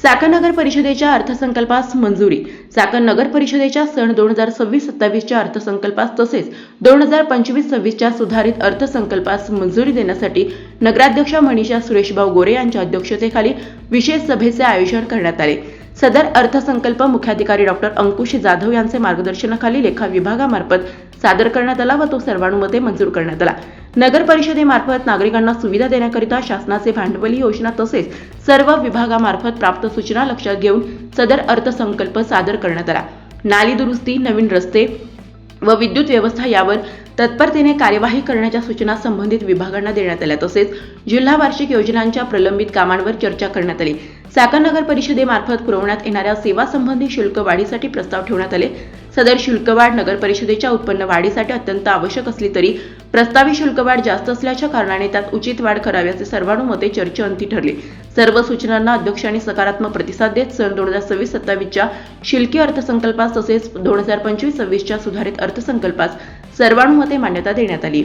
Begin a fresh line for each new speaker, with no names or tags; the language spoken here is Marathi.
चाकण नगर परिषदेच्या अर्थसंकल्पास मंजुरी। चाकण नगर परिषदेच्या सन 2026-27च्या अर्थसंकल्पास तसेच 2025-26च्या सुधारित अर्थसंकल्पास मंजुरी देण्यासाठी नगराध्यक्ष मनीषा सुरेशभाऊ गोरे यांच्या अध्यक्षतेखाली विशेष सभेचे आयोजन करण्यात आले। सदर अर्थसंकल्प मुख्याधिकारी डॉक्टर अंकुश जाधव यांचे मार्गदर्शनाखाली लेखा विभागामार्फत सादर करण्यात आला व तो सर्वानुमते मंजूर करण्यात आला। नगर परिषदेमार्फत नागरिकांना सुविधा देण्याकरिता शासनाचे भांडवली योजना तसेच सर्व विभागामार्फत प्राप्त सूचना लक्षात घेऊन सदर अर्थसंकल्प सादर करण्यात आला। नाली दुरुस्ती, नवीन रस्ते व विद्युत व्यवस्था यावर तत्परतेने कार्यवाही करण्याच्या सूचना संबंधित विभागांना देण्यात आल्या। तसेच जिल्हा वार्षिक योजनांच्या प्रलंबित कामांवर चर्चा करण्यात आली। चाकण नगर परिषदेमार्फत पुरवण्यात येणाऱ्या सेवा संबंधी शुल्क वाढीसाठी प्रस्ताव ठेवण्यात आले। सदर शुल्कवाढ नगर परिषदेच्या उत्पन्न वाढीसाठी अत्यंत आवश्यक असली तरी प्रस्तावित शुल्कवाढ जास्त असल्याच्या कारणाने त्यात उचित वाढ कराव्याचे सर्वानुमते चर्चेअंती ठरले। सर्व सूचनांना अध्यक्षांनी सकारात्मक प्रतिसाद देत सन 2026-27च्या शिल्की अर्थसंकल्पास तसेच 2025-26च्या सुधारित अर्थसंकल्पास सर्वानुमते मान्यता देण्यात आली।